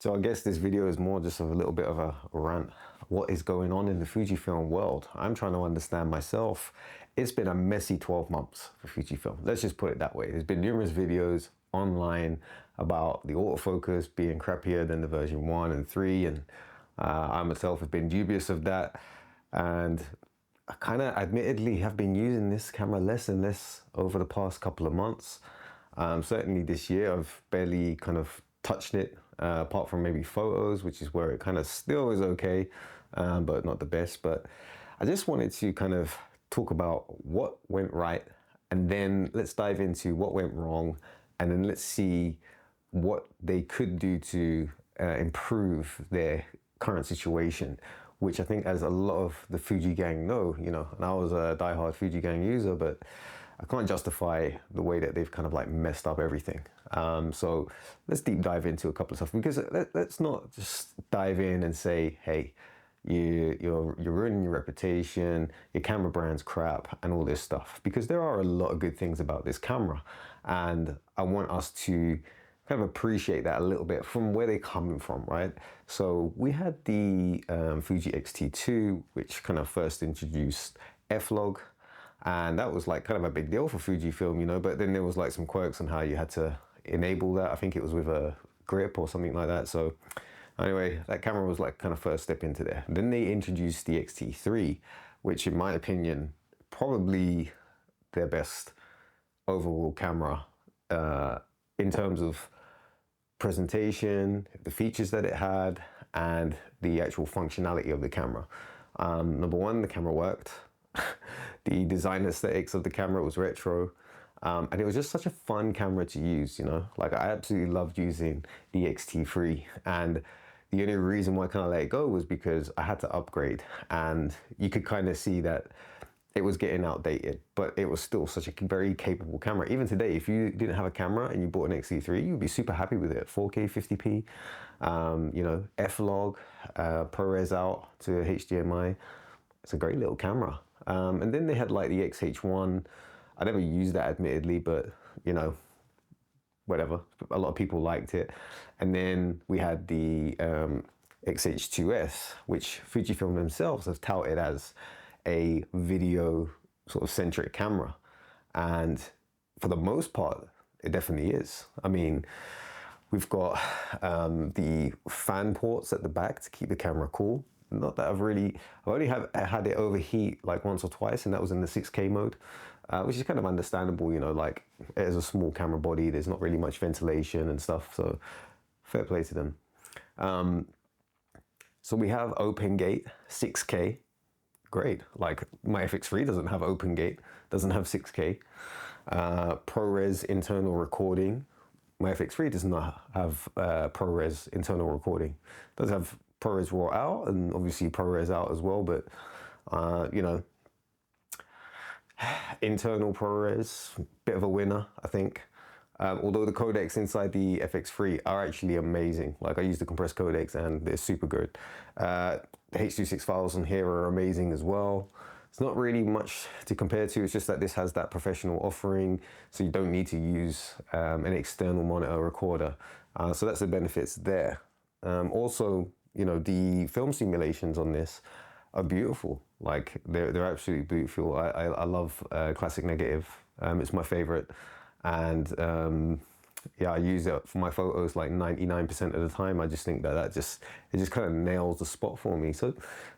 So I guess this video is more just of a little bit of a rant. What is going on in the Fujifilm world? I'm trying to understand myself. It's been a messy 12 months for Fujifilm. Let's just put it that way. There's been numerous videos online about the autofocus being crappier than the version 1 and 3, and I myself have been dubious of that. And I kind of admittedly have been using this camera less and less over the past couple of months. Certainly this year I've barely kind of touched it, apart from maybe photos, which is where it kind of still is okay, but not the best. But I just wanted to kind of talk about what went right, and then let's dive into what went wrong, and then let's see what they could do to improve their current situation, which I think, as a lot of the Fuji gang know, and I was a diehard Fuji gang user, but I can't justify the way that they've kind of like messed up everything. So let's deep dive into a couple of stuff, because let's not just dive in and say, hey, you're ruining your reputation, your camera brand's crap, and all this stuff, because there are a lot of good things about this camera, and I want us to kind of appreciate that a little bit from where they're coming from, right? So we had the Fuji X-T2, which kind of first introduced F-Log, and that was like kind of a big deal for Fujifilm, but then there was like some quirks on how you had to enable that. I think it was with a grip or something like that. So anyway, that camera was like kind of first step into there. Then they introduced the X-T3, which in my opinion, probably their best overall camera in terms of presentation, the features that it had, and the actual functionality of the camera. Number one, the camera worked. The design aesthetics of the camera was retro, and it was just such a fun camera to use. Like, I absolutely loved using the X-T3, and the only reason why I kind of let it go was because I had to upgrade, and you could kind of see that it was getting outdated, but it was still such a very capable camera. Even today, if you didn't have a camera and you bought an X-T3, you'd be super happy with it. 4K 50p, F-Log, ProRes out to HDMI. It's a great little camera. And then they had like the XH1. I never used that, admittedly, but whatever. A lot of people liked it. And then we had the XH2S, which Fujifilm themselves have touted as a video sort of centric camera. And for the most part, it definitely is. I mean, we've got the fan ports at the back to keep the camera cool. Not that I've only had it overheat like once or twice, and that was in the 6K mode, which is kind of understandable, like it is a small camera body, there's not really much ventilation and stuff, so fair play to them. So we have open gate, 6K, great. Like, my FX3 doesn't have open gate, doesn't have 6K. ProRes internal recording. My FX3 does not have ProRes internal recording. It does have ProRes RAW out, and obviously ProRes out as well, but internal ProRes, bit of a winner, I think. Although the codecs inside the FX3 are actually amazing. Like, I use the compressed codecs and they're super good. The H.265 files on here are amazing as well. It's not really much to compare to. It's just that this has that professional offering, so you don't need to use an external monitor recorder. So that's the benefits there. Also, the film simulations on this are beautiful. Like, they're absolutely beautiful. I love classic negative. It's my favorite. And yeah, I use it for my photos like 99% of the time. I just think that it just kind of nails the spot for me. So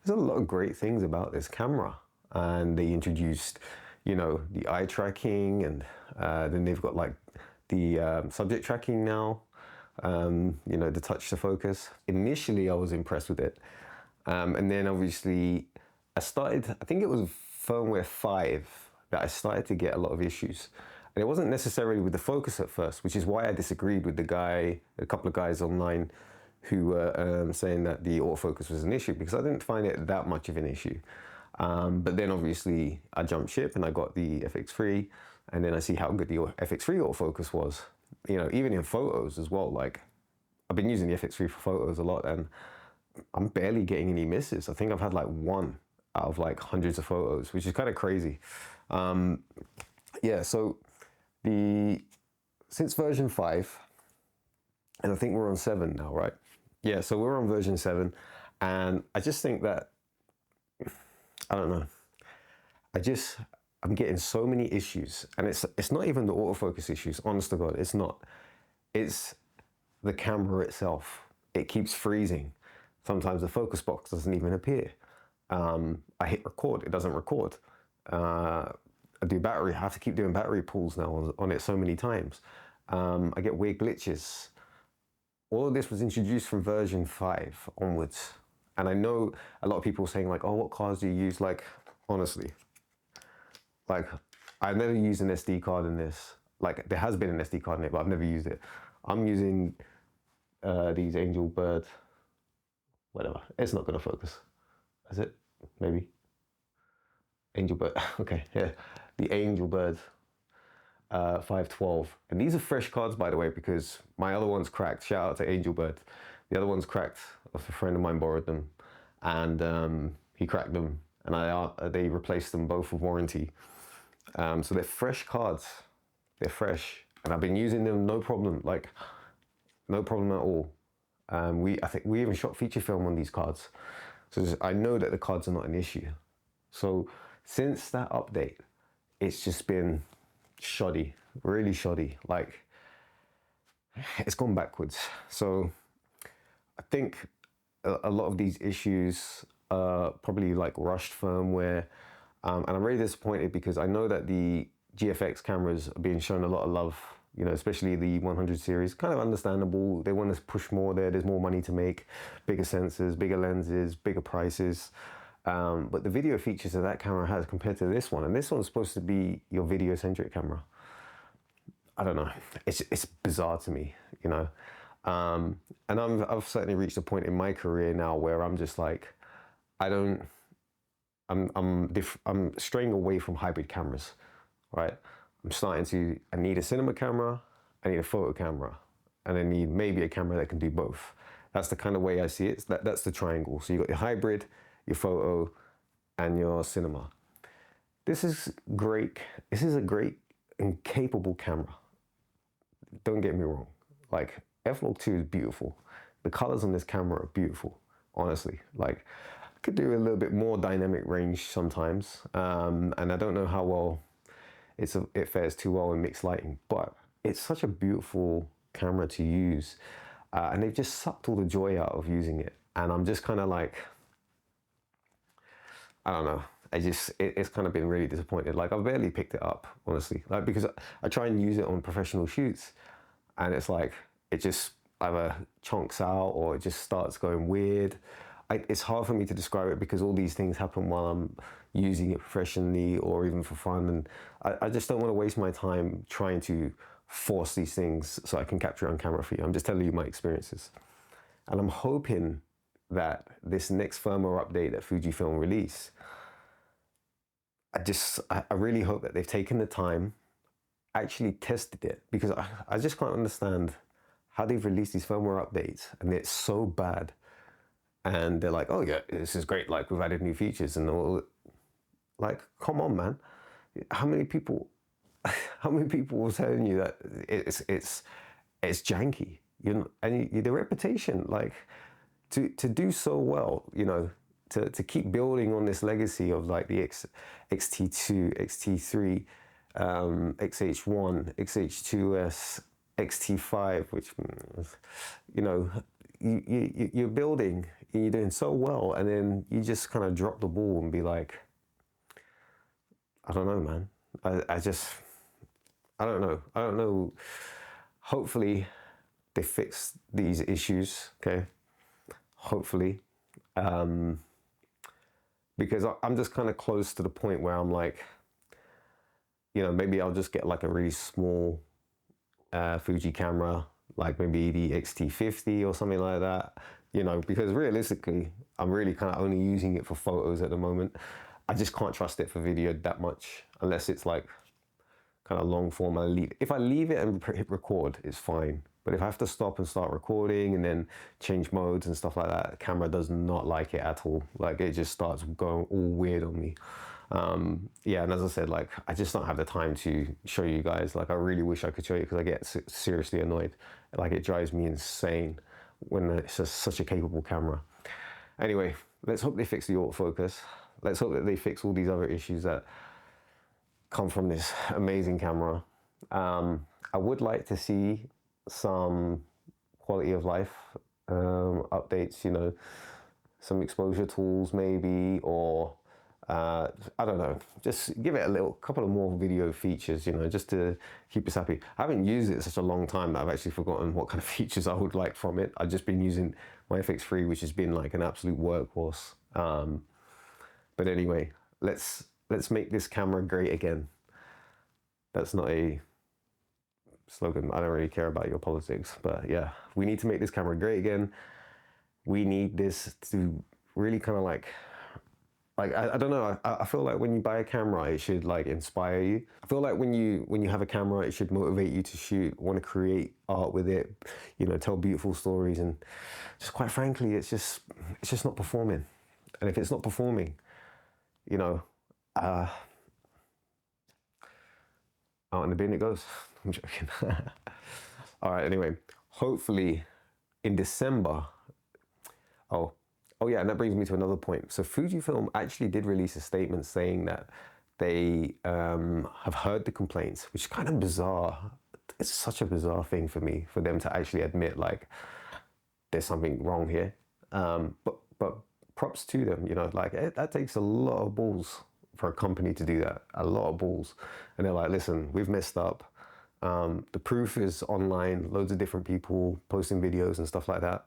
there's a lot of great things about this camera. And they introduced, the eye tracking, and then they've got like the subject tracking now, the touch to focus. Initially, I was impressed with it. And then obviously I think it was firmware 5 that I started to get a lot of issues. And it wasn't necessarily with the focus at first, which is why I disagreed with a couple of guys online who were saying that the autofocus was an issue, because I didn't find it that much of an issue. But then obviously I jumped ship and I got the FX3, and then I see how good the FX3 autofocus was, even in photos as well. Like, I've been using the FX3 for photos a lot, and I'm barely getting any misses. I think I've had like one out of like hundreds of photos, which is kind of crazy. Yeah, so since version 5, and I think we're on 7 now, right? Yeah, so we're on version 7, and I just think that, I don't know, I'm getting so many issues, and it's not even the autofocus issues, honest to God, it's not. It's the camera itself. It keeps freezing. Sometimes the focus box doesn't even appear. I hit record, it doesn't record. I do battery, I have to keep doing battery pulls now on it so many times. I get weird glitches. All of this was introduced from version 5 onwards. And I know a lot of people saying like, oh, what cards do you use? Like, honestly, like I've never used an SD card in this. Like there has been an SD card in it, but I've never used it. I'm using these Angel Bird, whatever. It's not gonna focus. Is it? Maybe. Angel Bird, okay, yeah. The Angel Bird 512. And these are fresh cards, by the way, because my other one's cracked. Shout out to Angel Bird. The other one's cracked. A friend of mine borrowed them, and he cracked them, and they replaced them both with warranty. So they're fresh cards. They're fresh, and I've been using them no problem, like no problem at all. I think we even shot feature film on these cards, so I know that the cards are not an issue. So since that update, it's just been shoddy, really shoddy. Like it's gone backwards. So I think a lot of these issues are probably like rushed firmware, and I'm really disappointed because I know that the GFX cameras are being shown a lot of love, you know, especially the 100 series. Kind of understandable. They want to push more there. There's more money to make, bigger sensors, bigger lenses, bigger prices. But the video features that camera has compared to this one, and this one's supposed to be your video-centric camera. I don't know. It's bizarre to me, you know. And I've certainly reached a point in my career now where I'm just like, I'm straying away from hybrid cameras, right? I need a cinema camera, I need a photo camera, and I need maybe a camera that can do both. That's the kind of way I see it. That's the triangle. So you got your hybrid, your photo, and your cinema. This is great. This is a great and capable camera. Don't get me wrong. Like F-Log 2 is beautiful. The colors on this camera are beautiful, honestly. Like I could do a little bit more dynamic range sometimes. And I don't know how well it fares too well in mixed lighting, but it's such a beautiful camera to use. And they've just sucked all the joy out of using it. And I'm just kind of like, I don't know. It's kind of been really disappointed. Like I've barely picked it up, honestly. Like because I try and use it on professional shoots, and it's like it just either chunks out or it just starts going weird. It's hard for me to describe it because all these things happen while I'm using it professionally or even for fun, and I just don't want to waste my time trying to force these things so I can capture it on camera for you. I'm just telling you my experiences, and I'm hoping that this next firmware update that Fujifilm release, I really hope that they've taken the time, actually tested it, because I just can't understand how they've released these firmware updates and it's so bad. And they're like, oh yeah, this is great. Like we've added new features and all. Like, come on, man. How many people were telling you that it's janky? You know, and the reputation, like to do so well, you know, to keep building on this legacy of like the XT2, XT3, XH1, XH2S, XT5, which, you know, you're building and you're doing so well, and then you just kind of drop the ball and be like, I don't know, man. I don't know. I don't know. Hopefully they fix these issues, okay? Hopefully. Because I'm just kind of close to the point where I'm like, you know, maybe I'll just get like a really small Fuji camera, like maybe the XT50 or something like that, you know, because realistically, I'm really kind of only using it for photos at the moment. I just can't trust it for video that much unless it's like kind of long form. If I leave it and hit record, it's fine. But if I have to stop and start recording and then change modes and stuff like that, the camera does not like it at all. Like it just starts going all weird on me. Yeah, and as I said, like I just don't have the time to show you guys. Like I really wish I could show you because I get seriously annoyed. Like it drives me insane when it's just such a capable camera. Anyway, let's hope they fix the autofocus. Let's hope that they fix all these other issues that come from this amazing camera. I would like to see some quality of life updates, you know, some exposure tools maybe, or I don't know, just give it a couple of more video features, you know, just to keep us happy. I haven't used it such a long time that I've actually forgotten what kind of features I would like from it. I've just been using my FX3, which has been like an absolute workhorse. But anyway, let's make this camera great again. That's not a slogan. I don't really care about your politics, but yeah, we need to make this camera great again. We need this to really kind of like I don't know. I feel like when you buy a camera, it should like inspire you. I feel like when you have a camera, it should motivate you to shoot, want to create art with it, you know, tell beautiful stories. And just quite frankly, it's just not performing. And if it's not performing, you know, out in the bin it goes. I'm joking. All right. Anyway, hopefully in December. Oh yeah, and that brings me to another point. So Fujifilm actually did release a statement saying that they have heard the complaints, which is kind of bizarre. It's such a bizarre thing for me, for them to actually admit like there's something wrong here. But props to them, you know, like that takes a lot of balls for a company to do that, a lot of balls. And they're like, listen, we've messed up. The proof is online, loads of different people posting videos and stuff like that.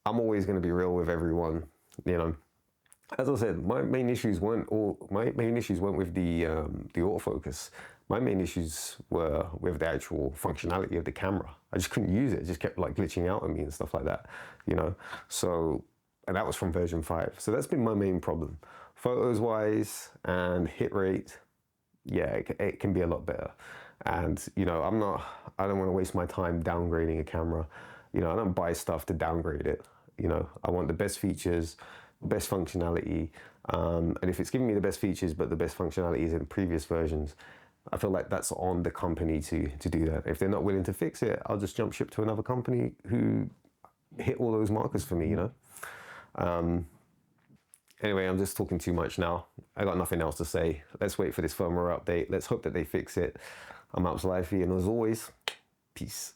I'm always going to be real with everyone, you know. As I said, my main issues weren't with the autofocus. My main issues were with the actual functionality of the camera. I just couldn't use it. It just kept like glitching out on me and stuff like that, you know. So, and that was from version 5. So that's been my main problem. Photos wise and hit rate, yeah, it can be a lot better. And, you know, I don't want to waste my time downgrading a camera. You know, I don't buy stuff to downgrade it. You know, I want the best features, best functionality. And if it's giving me the best features, but the best functionality is in previous versions, I feel like that's on the company to do that. If they're not willing to fix it, I'll just jump ship to another company who hit all those markers for me, you know? Anyway, I'm just talking too much now. I got nothing else to say. Let's wait for this firmware update. Let's hope that they fix it. I'm Alps Lifey, and as always, peace.